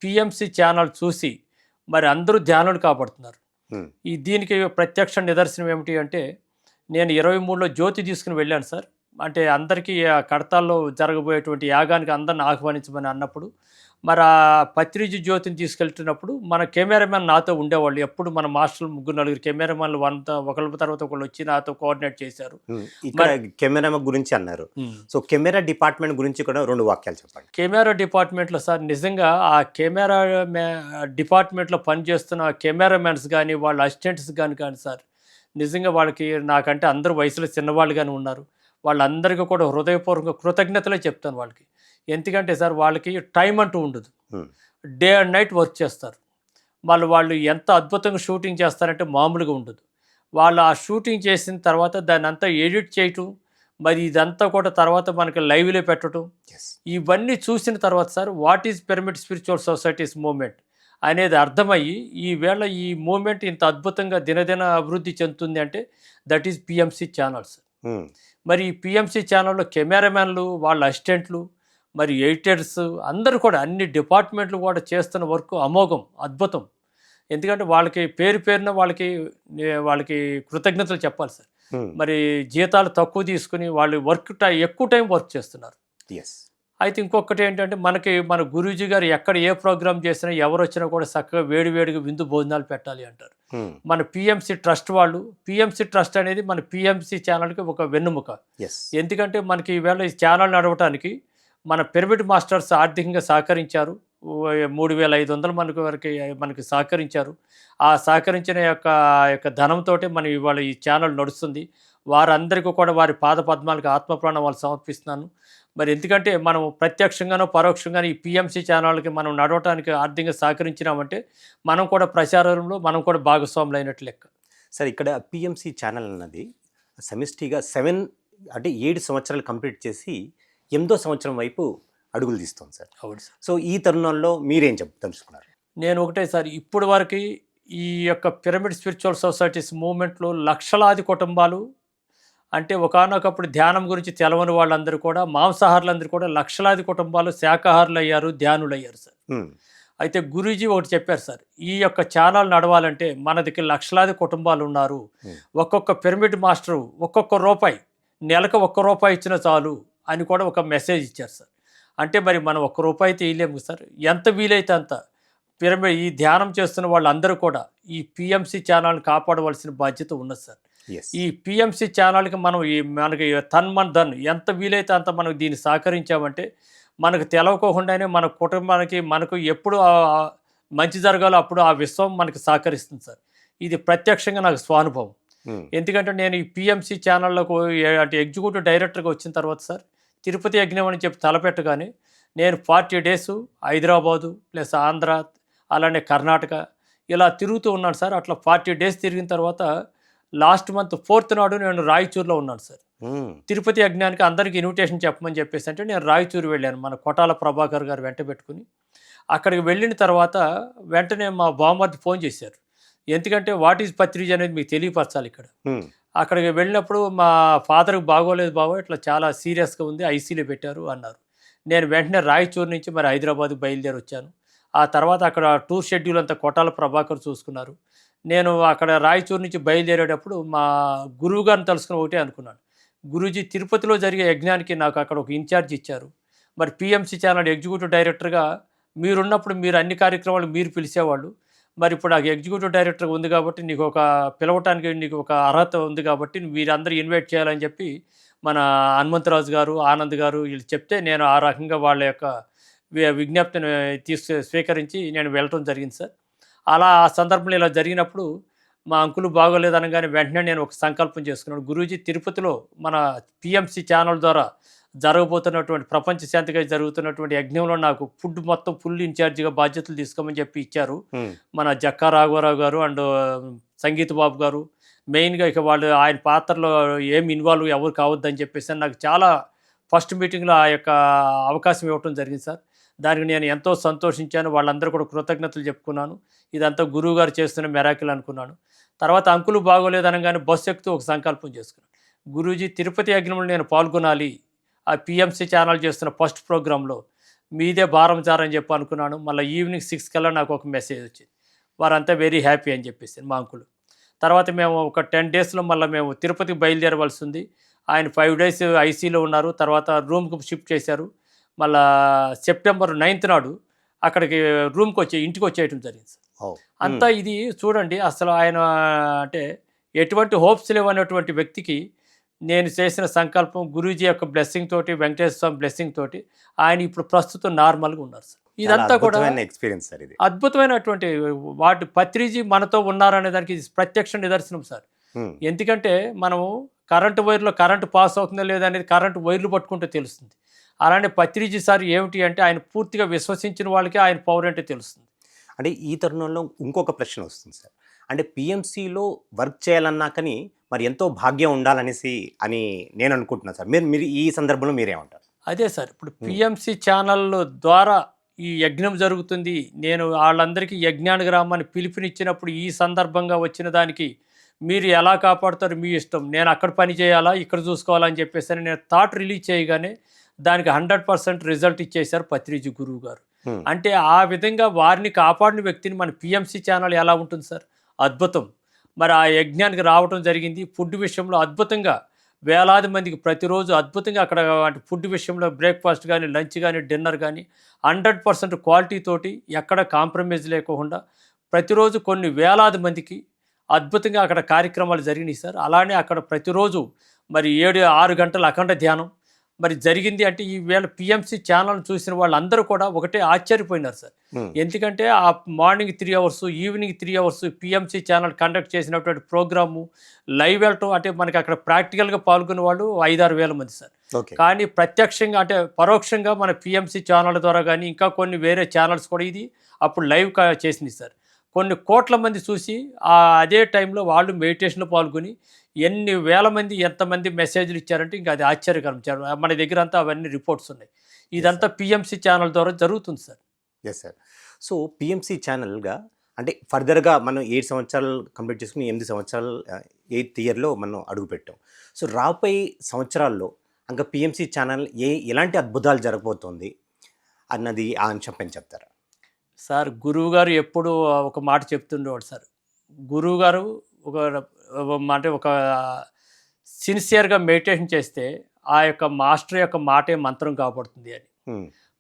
పిఎంసి ఛానల్ చూసి మరి అందరూ ధ్యానులు కాబడుతున్నారు. దీనికి ప్రత్యక్ష నిదర్శనం ఏమిటి అంటే నేను 23లో జ్యోతి తీసుకుని వెళ్ళాను సార్. అంటే అందరికీ కడతాల్లో జరగబోయేటువంటి యాగానికి అందరిని ఆహ్వానించమని అన్నప్పుడు మరి ఆ పత్రిజీ జ్యోతిని తీసుకెళ్తున్నప్పుడు మన కెమెరామెన్ నాతో ఉండేవాళ్ళు. ఎప్పుడు మన మాస్టర్లు 3-4 కెమెరామెన్లు ఒకళ్ళ తర్వాత ఒకళ్ళు వచ్చి నాతో కోఆర్డినేట్ చేశారు. ఇక్కడ కెమెరా గురించి అన్నారు, సో కెమెరా డిపార్ట్మెంట్ గురించి కూడా 2 వాక్యాలు చెప్పండి. కెమెరా డిపార్ట్మెంట్లో సార్ నిజంగా ఆ కెమెరా డిపార్ట్మెంట్లో పనిచేస్తున్న కెమెరామెన్స్ కానీ వాళ్ళ అసిస్టెంట్స్ కానీ సార్ నిజంగా వాళ్ళకి నాకంటే అందరూ వయసులో చిన్నవాళ్ళుగానే ఉన్నారు. వాళ్ళందరికీ కూడా హృదయపూర్వక కృతజ్ఞతలే చెప్తాను వాళ్ళకి. ఎందుకంటే సార్ వాళ్ళకి టైం అంటూ ఉండదు, డే అండ్ నైట్ వర్క్ చేస్తారు. వాళ్ళు ఎంత అద్భుతంగా షూటింగ్ చేస్తారంటే మామూలుగా ఉండదు. వాళ్ళు ఆ షూటింగ్ చేసిన తర్వాత దాన్ని అంతా ఎడిట్ చేయటం, మరి ఇదంతా కూడా తర్వాత మనకి లైవ్లో పెట్టడం, ఎస్. ఇవన్నీ చూసిన తర్వాత sir what is pyramid spiritual societies moment అనేది అర్థమయ్యి ఈవేళ ఈ మూమెంట్ ఇంత అద్భుతంగా దినదిన అభివృద్ధి చెందుతుంది అంటే దట్ ఈజ్ పిఎంసి ఛానల్స్. మరి ఈ పిఎంసి ఛానల్లో కెమెరామెన్లు, వాళ్ళ అసిస్టెంట్లు, మరి ఎడిటర్స్ అందరూ కూడా అన్ని డిపార్ట్మెంట్లు కూడా చేస్తున్న వర్క్ అమోఘం, అద్భుతం. ఎందుకంటే వాళ్ళకి పేరు పేరున వాళ్ళకి కృతజ్ఞతలు చెప్పాలి సార్. మరి జీతాలు తక్కువ తీసుకుని వాళ్ళు ఎక్కువ టైం వర్క్ చేస్తున్నారు. ఎస్. అయితే ఇంకొకటి ఏంటంటే మన గురూజీ గారు ఎక్కడ ఏ ప్రోగ్రామ్ చేసినా ఎవరు వచ్చినా కూడా చక్కగా వేడివేడిగా విందు భోజనాలు పెట్టాలి అంటారు. మన పిఎంసి ట్రస్ట్ వాళ్ళు, పిఎంసి ట్రస్ట్ అనేది మన పిఎంసి ఛానల్కి ఒక వెన్నుముక. ఎస్. ఎందుకంటే మనకి ఈవేళ ఈ ఛానల్ నడవటానికి మన పిరమిడ్ మాస్టర్స్ ఆర్థికంగా సహకరించారు. 3,500 మనకి సహకరించారు. ఆ సహకరించిన యొక్క ధనంతో మనం ఇవాళ ఈ ఛానల్ నడుస్తుంది. వారందరికీ కూడా వారి పాద పద్మాలకు ఆత్మప్రాణం వాళ్ళు సమర్పిస్తున్నాను. మరి ఎందుకంటే మనం ప్రత్యక్షంగానో పరోక్షంగానో ఈ పిఎంసి ఛానల్కి మనం నడవటానికి ఆర్థికంగా సహకరించినామంటే మనం కూడా ప్రచారంలో మనం కూడా భాగస్వాములు అయినట్లు లెక్క. సార్, ఇక్కడ పిఎంసి ఛానల్ అన్నది సమిష్టిగా 7 సంవత్సరాలు కంప్లీట్ చేసి 8వ సంవత్సరం వైపు అడుగులు తీస్తుంది సార్. అవును సార్. సో ఈ తరుణంలో మీరేం తెలుసుకున్నారు? నేను ఒకటే సార్, ఇప్పుడు వరకు ఈ యొక్క పిరమిడ్ స్పిరిచువల్ సొసైటీస్ మూవ్మెంట్లో లక్షలాది కుటుంబాలు, అంటే ఒకానొకప్పుడు ధ్యానం గురించి తెలవని వాళ్ళందరూ కూడా, మాంసాహారులందరూ కూడా లక్షలాది కుటుంబాలు శాకాహారులు అయ్యారు, ధ్యానులు అయ్యారు సార్. అయితే గురూజీ ఒకటి చెప్పారు సార్, ఈ యొక్క ఛానల్ నడవాలంటే మనదికి లక్షలాది కుటుంబాలు ఉన్నారు, ఒక్కొక్క పిరమిడ్ మాస్టరు ఒక్కొక్క రూపాయి, నెలకు ₹1 ఇచ్చినా చాలు అని కూడా ఒక మెసేజ్ ఇచ్చారు సార్. అంటే మరి మనం ₹1 అయితే ఇవ్వలేము సార్. ఎంత వీలైతే అంత పిరమిడ్ ఈ ధ్యానం చేస్తున్న వాళ్ళందరూ కూడా ఈ పిఎంసి ఛానల్ని కాపాడవలసిన బాధ్యత ఉన్నది సార్. ఈ పిఎంసి ఛానల్కి మనకి ధన్ ఎంత వీలైతే అంత మనం దీన్ని సహకరించామంటే మనకు తెలవకోకుండానే మన కుటుంబానికి మనకు ఎప్పుడు మంచి జరగాలో అప్పుడు ఆ విశ్వం మనకి సహకరిస్తుంది సార్. ఇది ప్రత్యక్షంగా నాకు స్వానుభవం. ఎందుకంటే నేను ఈ పిఎంసి ఛానల్లోకి అంటే ఎగ్జిక్యూటివ్ డైరెక్టర్గా వచ్చిన తర్వాత సార్, తిరుపతి యజ్ఞం అని చెప్పి తలపెట్టగానే నేను 40 డేస్ హైదరాబాదు ప్లస్ ఆంధ్ర అలానే కర్ణాటక ఇలా తిరుగుతూ ఉన్నాను సార్. అట్లా 40 డేస్ తిరిగిన తర్వాత లాస్ట్ మంత్ 4th నాడు నేను రాయచూరులో ఉన్నాను సార్. తిరుపతి యజ్ఞానికి అందరికీ ఇన్విటేషన్ చెప్పమని చెప్పేసి అంటే నేను రాయచూరు వెళ్ళాను, మన కొటాల ప్రభాకర్ గారు వెంట పెట్టుకుని. అక్కడికి వెళ్ళిన తర్వాత వెంటనే మా బామ్మర్ది ఫోన్ చేశారు. ఎందుకంటే వాట్ ఈజ్ పత్రిజీ అనేది మీకు తెలియపరచాలి ఇక్కడ. అక్కడికి వెళ్ళినప్పుడు మా ఫాదర్కి బాగోలేదు బాబా, ఇట్లా చాలా సీరియస్గా ఉంది, ఐసీలో పెట్టారు అన్నారు. నేను వెంటనే రాయచూరు నుంచి మరి హైదరాబాద్కి బయలుదేరి వచ్చాను. ఆ తర్వాత అక్కడ టూర్ షెడ్యూల్ అంతా కొటాల ప్రభాకర్ చూసుకున్నారు. నేను అక్కడ రాయచూరు నుంచి బయలుదేరేటప్పుడు మా గురువు గారిని తెలుసుకుని ఒకటే అనుకున్నాను, గురూజీ తిరుపతిలో జరిగే యజ్ఞానికి నాకు అక్కడ ఒక ఇన్ఛార్జ్ ఇచ్చారు. మరి పిఎంసి ఛానల్ ఎగ్జిక్యూటివ్ డైరెక్టర్గా మీరున్నప్పుడు మీరు అన్ని కార్యక్రమాలు మీరు పిలిచేవాళ్ళు. మరి ఇప్పుడు నాకు ఎగ్జిక్యూటివ్ డైరెక్టర్ ఉంది కాబట్టి పిలవటానికి నీకు ఒక అర్హత ఉంది కాబట్టి మీరందరూ ఇన్వైట్ చేయాలని చెప్పి మన హనుమంతరాజు గారు, ఆనంద్ గారు వీళ్ళు చెప్తే నేను ఆ రకంగా వాళ్ళ యొక్క విజ్ఞప్తిని స్వీకరించి నేను వెళ్ళటం జరిగింది సార్. అలా ఆ సందర్భంలో ఇలా జరిగినప్పుడు మా అంకులు బాగోలేదనగానే వెంటనే నేను ఒక సంకల్పం చేసుకున్నాను, గురూజీ తిరుపతిలో మన పిఎంసి ఛానల్ ద్వారా జరగబోతున్నటువంటి ప్రపంచ శాంతిగా జరుగుతున్నటువంటి యజ్ఞంలో నాకు ఫుడ్ మొత్తం ఫుల్ ఇన్ఛార్జిగా బాధ్యతలు తీసుకోమని చెప్పి ఇచ్చారు. మన జక్కా రాఘవరావు గారు అండ్ సంగీత బాబు గారు మెయిన్గా ఇక వాళ్ళు ఆయన పాత్రలో ఏం ఇన్వాల్వ్ ఎవరు కావద్దని చెప్పేసి నాకు చాలా ఫస్ట్ మీటింగ్లో ఆ యొక్క అవకాశం ఇవ్వటం జరిగింది సార్. దానికి నేను ఎంతో సంతోషించాను, వాళ్ళందరూ కూడా కృతజ్ఞతలు చెప్పుకున్నాను. ఇదంతా గురువు గారు చేస్తున్న మెరాకిల్ అనుకున్నాను. తర్వాత అంకులు బాగోలేదనగానే బస్సు ఎక్కుతూ ఒక సంకల్పం చేసుకున్నాను, గురూజీ తిరుపతి యజ్ఞంలో నేను పాల్గొనాలి, ఆ పిఎంసి ఛానల్ చేస్తున్న ఫస్ట్ ప్రోగ్రాంలో మీదే భారం జారని చెప్పి అనుకున్నాను. మళ్ళీ ఈవినింగ్ 6 కల్లా నాకు ఒక మెసేజ్ వచ్చింది, వారంతా వెరీ హ్యాపీ అని చెప్పేసి మా అంకులు. తర్వాత మేము ఒక 10 డేస్లో మళ్ళీ మేము తిరుపతికి బయలుదేరవలసి ఉంది. ఆయన 5 డేస్ ఐసీలో ఉన్నారు, తర్వాత రూమ్కి షిఫ్ట్ చేశారు. మళ్ళా సెప్టెంబర్ 9th నాడు అక్కడికి ఇంటికి వచ్చేయటం జరిగింది సార్. అంతా ఇది చూడండి, అసలు ఆయన అంటే ఎటువంటి హోప్స్ లేవన్నటువంటి వ్యక్తికి నేను చేసిన సంకల్పం గురూజీ యొక్క బ్లెస్సింగ్ తోటి, వెంకటేశ్వర స్వామి బ్లెస్సింగ్ తోటి ఆయన ఇప్పుడు ప్రస్తుతం నార్మల్గా ఉన్నారు సార్. ఇదంతా కూడా ఎక్స్పీరియన్స్ సార్, ఇది అద్భుతమైనటువంటి వాటి పత్రిజీ మనతో ఉన్నారనే దానికి ప్రత్యక్ష నిదర్శనం సార్. ఎందుకంటే మనము కరెంటు వైర్లో కరెంటు పాస్ అవుతుందో లేదా అనేది కరెంటు వైర్లు పట్టుకుంటే తెలుస్తుంది. అలానే పత్రిజీ సార్ ఏమిటి అంటే ఆయన పూర్తిగా విశ్వసించిన వాళ్ళకే ఆయన పవర్ అంటే తెలుస్తుంది. అంటే ఈ తరుణంలో ఇంకొక ప్రశ్న వస్తుంది సార్, అంటే పిఎంసిలో వర్క్ చేయాలన్నా కానీ మరి ఎంతో భాగ్యం ఉండాలనేసి అని నేను అనుకుంటున్నాను సార్. మీరు మీరు ఈ సందర్భంలో మీరేమంటారు? అదే సార్, ఇప్పుడు పిఎంసి ఛానల్ ద్వారా ఈ యజ్ఞం జరుగుతుంది. నేను వాళ్ళందరికీ యజ్ఞానుగ్రామాన్ని పిలుపునిచ్చినప్పుడు ఈ సందర్భంగా వచ్చిన దానికి మీరు ఎలా కాపాడుతారు మీ ఇష్టం. నేను అక్కడ పని చేయాలా, ఇక్కడ చూసుకోవాలా అని చెప్పేసి అని నేను థాట్ రిలీజ్ చేయగానే దానికి 100% రిజల్ట్ ఇచ్చేశారు పత్రిజీ గురువు గారు. అంటే ఆ విధంగా వారిని కాపాడిన వ్యక్తిని మన పిఎంసి ఛానల్ ఎలా ఉంటుంది సార్? అద్భుతం. మరి ఆ యజ్ఞానికి రావడం జరిగింది. ఫుడ్ విషయంలో అద్భుతంగా వేలాది మందికి ప్రతిరోజు అద్భుతంగా అక్కడ ఫుడ్ విషయంలో బ్రేక్ఫాస్ట్ కానీ, లంచ్ కానీ, డిన్నర్ కానీ 100% క్వాలిటీ తోటి ఎక్కడ కాంప్రమైజ్ లేకుండా ప్రతిరోజు కొన్ని వేలాది మందికి అద్భుతంగా అక్కడ కార్యక్రమాలు జరిగినాయి సార్. అలానే అక్కడ ప్రతిరోజు మరి 6 గంటల అఖండ ధ్యానం మరి జరిగింది. అంటే ఈ వేళ పిఎంసి ఛానల్ చూసిన వాళ్ళందరూ కూడా ఒకటే ఆశ్చర్యపోయినారు సార్. ఎందుకంటే ఆ morning 3 hours, evening 3 hours PMC channel conduct చేసినటువంటి ప్రోగ్రాము లైవ్ వెళ్ళటం, అంటే మనకి అక్కడ ప్రాక్టికల్గా పాల్గొన్న వాళ్ళు 5-6 వేల మంది సార్. కానీ ప్రత్యక్షంగా అంటే పరోక్షంగా మన పిఎంసి ఛానల్ ద్వారా కానీ ఇంకా కొన్ని వేరే ఛానల్స్ కూడా ఇది అప్పుడు లైవ్ చేసినాయి సార్. కొన్ని కోట్ల మంది చూసి అదే టైంలో వాళ్ళు మెడిటేషన్లో పాల్గొని ఎన్ని వేల మంది ఎంతమంది మెసేజ్లు ఇచ్చారంటే ఇంకా అది ఆశ్చర్యకరం. మన దగ్గర అంతా అవన్నీ రిపోర్ట్స్ ఉన్నాయి. ఇదంతా పిఎంసి ఛానల్ ద్వారా జరుగుతుంది sir. Yes sir. So PMC ఛానల్గా అంటే ఫర్దర్గా మనం 7 సంవత్సరాలు కంప్లీట్ చేసుకుని 8 సంవత్సరాలు 8th ఇయర్లో మనం అడుగుపెట్టాం. సో రాబోయే సంవత్సరాల్లో ఇంకా పిఎంసి ఛానల్ ఎలాంటి అద్భుతాలు జరగబోతోంది అన్నది ఆ అంశం పైన చెప్తారా? సార్, గురువుగారు ఎప్పుడు ఒక మాట చెప్తుండేవాడు సార్. గురువుగారు అంటే ఒక సిన్సియర్గా మెడిటేషన్ చేస్తే ఆ యొక్క మాస్టర్ యొక్క మాటే మంత్రం కాబడుతుంది అని.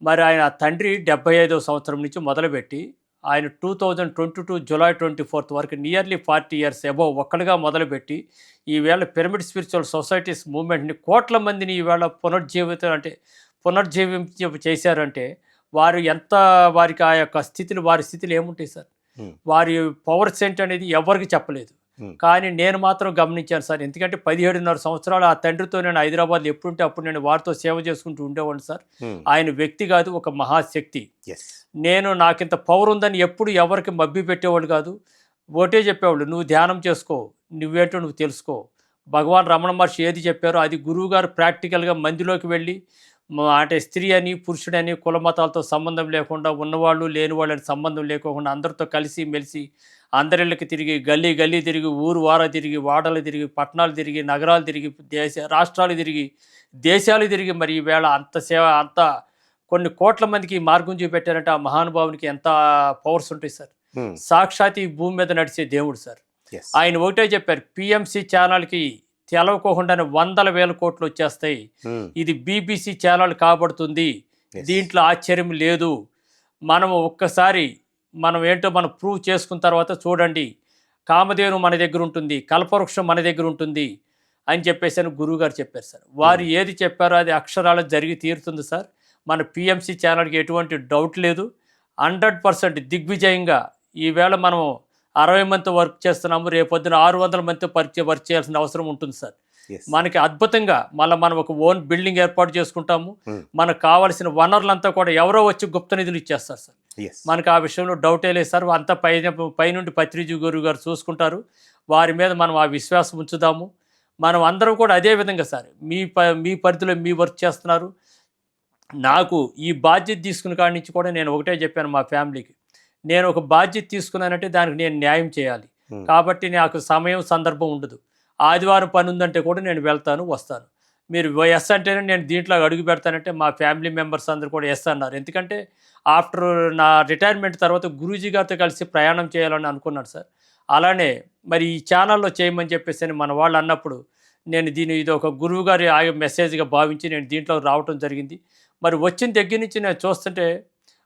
మరి ఆయన తండ్రి 75వ సంవత్సరం నుంచి మొదలుపెట్టి ఆయన 2022 జూలై 24 వరకు నియర్లీ 40 years అబోవ్ ఒక్కడిగా మొదలుపెట్టి ఈవేళ పిరమిడ్ స్పిరిచువల్ సొసైటీస్ మూవ్మెంట్ని కోట్ల మందిని ఈవేళ పునర్జీవింప చేశారంటే వారు ఎంత వారికి ఆ యొక్క స్థితిలో వారి స్థితిలో ఏముంటాయి సార్? వారి పవర్ సెంట్ అనేది ఎవరికి చెప్పలేదు. కానీ నేను మాత్రం గమనించాను సార్. ఎందుకంటే 17.5 సంవత్సరాలు ఆ తండ్రితో నేను హైదరాబాద్లో ఎప్పుడుంటే అప్పుడు నేను వారితో సేవ చేసుకుంటూ ఉండేవాడిని సార్. ఆయన వ్యక్తి కాదు, ఒక మహాశక్తి. నాకింత పవర్ ఉందని ఎప్పుడు ఎవరికి మబ్బి పెట్టేవాళ్ళు కాదు. ఒకటే చెప్పేవాళ్ళు, నువ్వు ధ్యానం చేసుకో, నువ్వేంటో నువ్వు తెలుసుకో. భగవాన్ రమణ మహర్షి ఏది చెప్పారో అది గురువుగారు ప్రాక్టికల్గా మందిలోకి వెళ్ళి అంటే స్త్రీ అని, పురుషుడని, కుల మతాలతో సంబంధం లేకుండా, ఉన్నవాళ్ళు లేనివాళ్ళు అని సంబంధం లేకోకుండా అందరితో కలిసి మెలిసి అందరిళ్ళకి తిరిగి, గల్లీ గల్లీ తిరిగి, ఊరు వార తిరిగి, వాడలు తిరిగి, పట్టణాలు తిరిగి, నగరాలు తిరిగి, రాష్ట్రాలు తిరిగి, దేశాలు తిరిగి మరి ఈవేళ అంత కొన్ని కోట్ల మందికి మార్గం చూపెట్టారంటే ఆ మహానుభావునికి ఎంత పవర్స్ ఉంటాయి సార్. సాక్షాత్ ఈ భూమి మీద నడిచే దేవుడు సార్. ఆయన ఒకటే చెప్పారు, పిఎంసి ఛానల్కి తెలవకోకుండానే 100,000 కోట్లు వచ్చేస్తాయి. ఇది బీబీసీ ఛానల్ కాబడుతుంది, దీంట్లో ఆశ్చర్యం లేదు. మనము ఒక్కసారి మనం ఏంటో మనం ప్రూవ్ చేసుకున్న తర్వాత చూడండి, కామధేను మన దగ్గర ఉంటుంది, కల్పవృక్షం మన దగ్గర ఉంటుంది అని చెప్పేసి అని గురువుగారు చెప్పారు సార్. వారు ఏది చెప్పారో అది అక్షరాలు జరిగి తీరుతుంది సార్. మన పిఎంసి ఛానల్కి ఎటువంటి డౌట్ లేదు. 100% దిగ్విజయంగా ఈవేళ మనం 60 మందితో వర్క్ చేస్తున్నాము, రేపొద్దున 600 మందితో వర్క్ చేయాల్సిన అవసరం ఉంటుంది సార్. మనకి అద్భుతంగా మనం ఒక ఓన్ బిల్డింగ్ ఏర్పాటు చేసుకుంటాము. మనకు కావాల్సిన వనరులంతా కూడా ఎవరో వచ్చి గుప్త నిధులు ఇచ్చేస్తారు సార్. మనకు ఆ విషయంలో డౌటే లేదు సార్. అంతా పైనుండి పత్రిజీ గురువు గారు చూసుకుంటారు. వారి మీద మనం ఆ విశ్వాసం ఉంచుదాము. మనం అందరం కూడా అదే విధంగా సార్, మీ పరిధిలో మీ వర్క్ చేస్తున్నారు. నాకు ఈ బాధ్యత తీసుకున్న కాడి నుంచి కూడా నేను ఒకటే చెప్పాను మా ఫ్యామిలీకి, నేను ఒక బాధ్యత తీసుకున్నానంటే దానికి నేను న్యాయం చేయాలి. కాబట్టి నాకు సమయం సందర్భం ఉండదు. ఆదివారం పని ఉందంటే కూడా నేను వెళ్తాను, వస్తాను. మీరు ఎస్ అంటేనే నేను దీంట్లో అడుగు పెడతానంటే మా ఫ్యామిలీ మెంబర్స్ అందరూ కూడా ఎస్ అన్నారు. ఎందుకంటే ఆఫ్టర్ నా రిటైర్మెంట్ తర్వాత గురూజీ గారితో కలిసి ప్రయాణం చేయాలని అనుకున్నాను సార్. అలానే మరి ఈ ఛానల్లో చేయమని చెప్పేసి మన వాళ్ళు అన్నప్పుడు నేను ఇది ఒక గురువు గారి మెసేజ్గా భావించి నేను దీంట్లో రావటం జరిగింది. మరి వచ్చిన దగ్గర నుంచి నేను చూస్తుంటే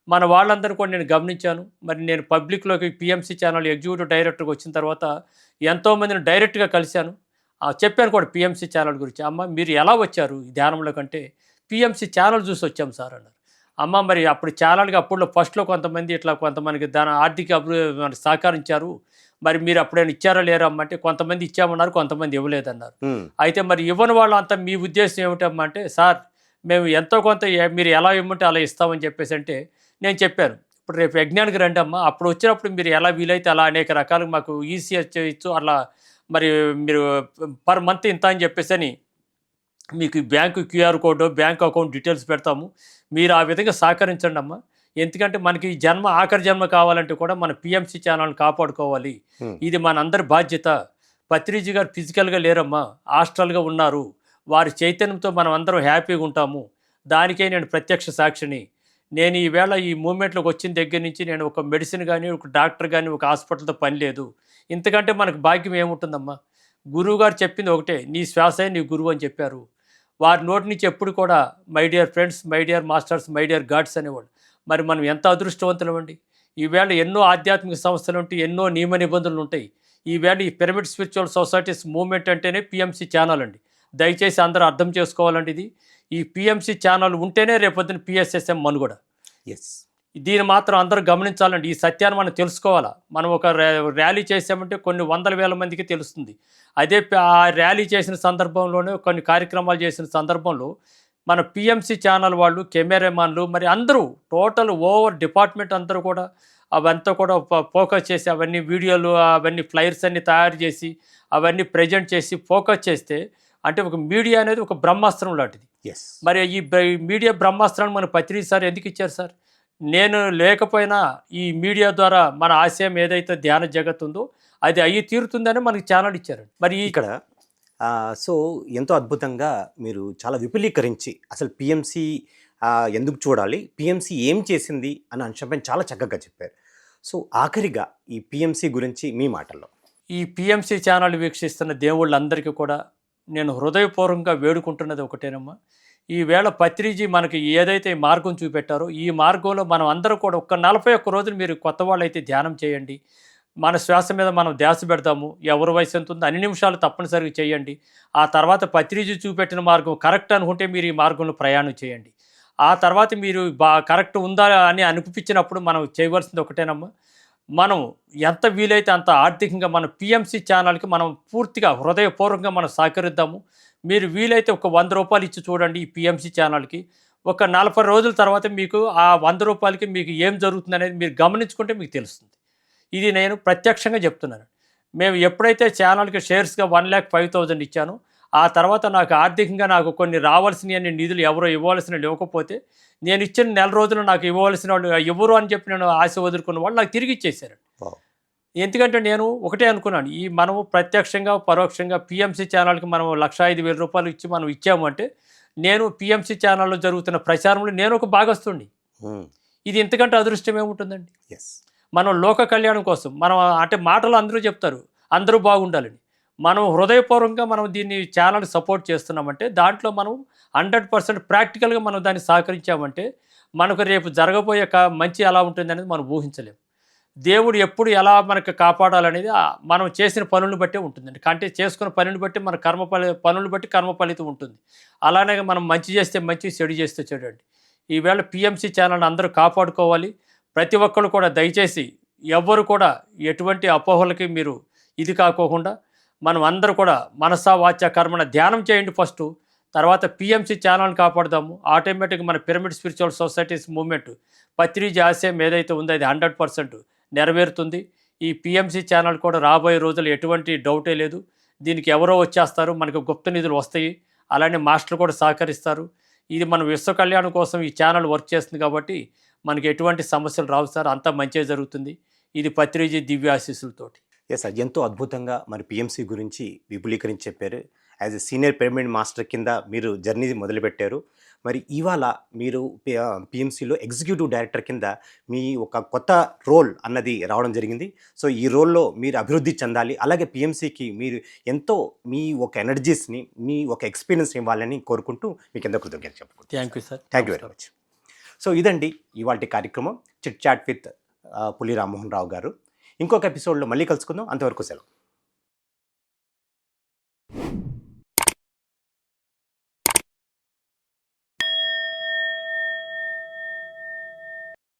మన వాళ్ళందరూ కూడా నేను గమనించాను. మరి నేను పబ్లిక్లోకి పిఎంసి ఛానల్ ఎగ్జిక్యూటివ్ డైరెక్టర్గా వచ్చిన తర్వాత ఎంతోమందిని డైరెక్ట్గా కలిశాను. చెప్పాను కూడా పిఎంసి ఛానల్ గురించి. అమ్మ మీరు ఎలా వచ్చారు ఈ ధ్యానంలో కంటే, పిఎంసి ఛానల్ చూసి వచ్చాం సార్ అన్నారు. అమ్మ మరి అప్పుడు ఛానల్కి అప్పుడు ఫస్ట్లో కొంతమందికి దాని ఆర్థిక అభివృద్ధి సహకరించారు, మరి మీరు అప్పుడైనా ఇచ్చారా లేరా అమ్మ అంటే కొంతమంది ఇచ్చామన్నారు, కొంతమంది ఇవ్వలేదన్నారు. అయితే మరి ఇవ్వని వాళ్ళు అంతా మీ ఉద్దేశం ఏమిటమ్మా అంటే, సార్ మేము ఎంతో కొంత మీరు ఎలా ఇవ్వమంటే అలా ఇస్తామని చెప్పేసి అంటే నేను చెప్పాను, ఇప్పుడు రేపు యజ్ఞానికి రండి అమ్మ, అప్పుడు వచ్చినప్పుడు మీరు ఎలా వీలైతే అలా అనేక రకాలుగా మాకు ఈసీ చేయొచ్చు, అలా మరి మీరు పర్ మంత్ ఇంత అని చెప్పేసి అని మీకు ఈ bank QR code, bank account details పెడతాము. మీరు ఆ విధంగా సహకరించండి అమ్మా. ఎందుకంటే మనకి ఈ జన్మ ఆఖరి జన్మ కావాలంటే కూడా మన పిఎంసి ఛానల్ని కాపాడుకోవాలి. ఇది మనందరి బాధ్యత. పత్రిజీ గారు ఫిజికల్గా లేరమ్మా, హాస్టల్గా ఉన్నారు. వారి చైతన్యంతో మనం అందరం హ్యాపీగా ఉంటాము. దానికే నేను ప్రత్యక్ష సాక్షిని. నేను ఈవేళ ఈ మూమెంట్లోకి వచ్చిన దగ్గర నుంచి నేను ఒక మెడిసిన్ కానీ, ఒక డాక్టర్ కానీ, ఒక హాస్పిటల్తో పని లేదు. ఇంతకంటే మనకు భాగ్యం ఏముంటుందమ్మా? గురువుగారు చెప్పింది ఒకటే, నీ శ్వాసే నీ గురువు అని చెప్పారు. వారి నోటి నుంచి ఎప్పుడు కూడా my dear friends, my dear masters, my dear God's అనేవాళ్ళు. మరి మనం ఎంత అదృష్టవంతులమండి. ఈవేళ ఎన్నో ఆధ్యాత్మిక సంస్థలు ఉంటాయి, ఎన్నో నియమ నిబంధనలు ఉంటాయి. ఈవేళ ఈ పిరమిడ్ స్పిరిచువల్ సొసైటీస్ మూవ్మెంట్ అంటేనే పిఎంసి ఛానల్ అండి. దయచేసి అందరూ అర్థం చేసుకోవాలండి. ఇది ఈ పిఎంసి ఛానల్ ఉంటేనే రేపొద్దున పిఎస్ఎస్ఎం మనుగడ. ఎస్. దీన్ని మాత్రం అందరూ గమనించాలండి. ఈ సత్యాన్ని మనం తెలుసుకోవాలా. మనం ఒక ర్యాలీ చేసామంటే కొన్ని వందల వేల మందికి తెలుస్తుంది. అదే ఆ ర్యాలీ చేసిన సందర్భంలోనే కొన్ని కార్యక్రమాలు చేసిన సందర్భంలో మన పిఎంసి ఛానల్ వాళ్ళు, కెమెరామాన్లు, మరి అందరూ టోటల్ ఓవర్ డిపార్ట్మెంట్ అందరూ కూడా అవంతా కూడా ఫోకస్ చేసి అవన్నీ వీడియోలు, అవన్నీ ఫ్లైర్స్ అన్ని తయారు చేసి అవన్నీ ప్రజెంట్ చేసి ఫోకస్ చేస్తే, అంటే ఒక మీడియా అనేది ఒక బ్రహ్మాస్త్రం లాంటిది. ఎస్. మరి ఈ మీడియా బ్రహ్మాస్త్రాన్ని మన పత్రిక సార్ ఎందుకు ఇచ్చారు సార్? నేను లేకపోయినా ఈ మీడియా ద్వారా మన ఆశయం ఏదైతే ధ్యాన జగత్ ఉందో అది అయ్యి తీరుతుందని మనకి ఛానల్ ఇచ్చారండి. మరి ఇక్కడ సో ఎంతో అద్భుతంగా మీరు చాలా విపులీకరించి అసలు పిఎంసి ఎందుకు చూడాలి, పిఎంసి ఏం చేసింది అన్న అంశంపై చాలా చక్కగా చెప్పారు. సో ఆఖరిగా ఈ పిఎంసి గురించి మీ మాటల్లో. ఈ పిఎంసి ఛానల్ వీక్షిస్తున్న దేవుళ్ళందరికీ కూడా నేను హృదయపూర్వకంగా వేడుకుంటున్నది ఒకటేనమ్మా. ఈవేళ పత్రిజీ మనకి ఏదైతే మార్గం చూపెట్టారో ఈ మార్గంలో మనం అందరూ కూడా ఒక్క 41 రోజులు మీరు కొత్త వాళ్ళైతే ధ్యానం చేయండి. మన శ్వాస మీద మనం ధ్యాస పెడతాము. ఎవరి వయసు ఎంత ఉందో అన్ని నిమిషాలు తప్పనిసరిగా చేయండి. ఆ తర్వాత పత్రిజీ చూపెట్టిన మార్గం కరెక్ట్ అనుకుంటే మీరు ఈ మార్గంలో ప్రయాణం చేయండి. ఆ తర్వాత మీరు కరెక్ట్ ఉందా అని అనిపించినప్పుడు మనం చేయవలసింది ఒకటేనమ్మా. మనం ఎంత వీలైతే అంత ఆర్థికంగా మన పిఎంసి ఛానల్కి మనం పూర్తిగా హృదయపూర్వకంగా మనం సహకరిద్దాము. మీరు వీలైతే ఒక 100 రూపాయలు ఇచ్చి చూడండి ఈ పిఎంసి ఛానల్కి. ఒక 40 రోజుల తర్వాత మీకు ఆ 100 రూపాయలకి మీకు ఏం జరుగుతుంది అనేది మీరు గమనించుకుంటే మీకు తెలుస్తుంది. ఇది నేను ప్రత్యక్షంగా చెప్తున్నాను. మేము ఎప్పుడైతే ఛానల్కి షేర్స్గా 1,05,000 ఇచ్చానో ఆ తర్వాత నాకు ఆర్థికంగా నాకు కొన్ని రావాల్సిన నిధులు ఎవరో ఇవ్వాల్సిన ఇవ్వకపోతే నేను ఇచ్చిన నెల రోజులు నాకు ఇవ్వవలసిన వాళ్ళు ఎవరు అని చెప్పి నేను ఆశ వదులుకున్న వాళ్ళు నాకు తిరిగి ఇచ్చేసారు. ఎందుకంటే నేను ఒకటే అనుకున్నాను, ఈ మనము ప్రత్యక్షంగా పరోక్షంగా పిఎంసి ఛానల్కి మనం 1,05,000 రూపాయలు ఇచ్చి మనం ఇచ్చాము అంటే నేను పిఎంసి ఛానల్లో జరుగుతున్న ప్రచారంలో నేను ఒక భాగస్తుడిని. ఇది ఇంతకంటే అదృష్టం ఏముంటుందండి. ఎస్. మనం లోక కళ్యాణం కోసం మనం అంటే మాటలు అందరూ చెప్తారు అందరూ బాగుండాలని. మనం హృదయపూర్వకంగా మనం దీన్ని ఛానల్ సపోర్ట్ చేస్తున్నామంటే దాంట్లో మనం 100% ప్రాక్టికల్గా మనం దాన్ని సహకరించామంటే మనకు రేపు జరగబోయే మంచి ఎలా ఉంటుంది అనేది మనం ఊహించలేము. దేవుడు ఎప్పుడు ఎలా మనకు కాపాడాలనేది మనం చేసిన పనులను బట్టే ఉంటుందండి. అంటే చేసుకున్న పనిని బట్టి మన పనులను బట్టి కర్మ ఫలితం ఉంటుంది. అలానే మనం మంచి చేస్తే మంచి, చెడు చేస్తే చెడు అండి. ఈవేళ పిఎంసి ఛానల్ని అందరూ కాపాడుకోవాలి. ప్రతి ఒక్కరు కూడా దయచేసి ఎవ్వరు కూడా ఎటువంటి అపోహలకి మీరు ఇది కాకోకుండా మనం అందరూ కూడా మనసా వాచ కర్మణ ధ్యానం చేయండి ఫస్ట్. తర్వాత పిఎంసి ఛానల్ని కాపాడుదాము. ఆటోమేటిక్గా మన pyramid spiritual societies movement Patriji ఆశయం ఏదైతే ఉందో అది 100% నెరవేరుతుంది. ఈ పిఎంసి ఛానల్ కూడా రాబోయే రోజులు ఎటువంటి డౌటే లేదు. దీనికి ఎవరో వచ్చేస్తారు, మనకు గుప్త నిధులు వస్తాయి. అలానే మాస్టర్లు కూడా సహకరిస్తారు. ఇది మన విశ్వ కళ్యాణం కోసం ఈ ఛానల్ వర్క్ చేస్తుంది కాబట్టి మనకి ఎటువంటి సమస్యలు రావు సార్. అంతా మంచిగా జరుగుతుంది. ఇది పత్రిజీ దివ్య ఆశీస్సులతోటి. ఎస్ సార్, ఎంతో అద్భుతంగా మరి పిఎంసి గురించి విపులీకరించి చెప్పారు. As a senior pyramid master కింద మీరు జర్నీ మొదలుపెట్టారు. మరి ఇవాళ మీరు పిఎంసిలో ఎగ్జిక్యూటివ్ డైరెక్టర్ కింద మీ ఒక కొత్త రోల్ అన్నది రావడం జరిగింది. సో ఈ రోల్లో మీరు అభివృద్ధి చెందాలి. అలాగే పిఎంసికి మీరు ఎంతో మీ ఒక ఎనర్జీస్ని, మీ ఒక ఎక్స్పీరియన్స్ ఇవ్వాలని కోరుకుంటూ మీకు ఎంతో కృతజ్ఞత చెప్పుకుంటాను. Thank you sir. Thank you very much. So ఇదండి ఇవాల్టి కార్యక్రమం చిట్ చాట్ విత్ పులి రామ్మోహన్ రావు గారు. ఇంకొక ఎపిసోడ్లో మళ్ళీ కలుసుకుందాం. అంతవరకు సెలవు.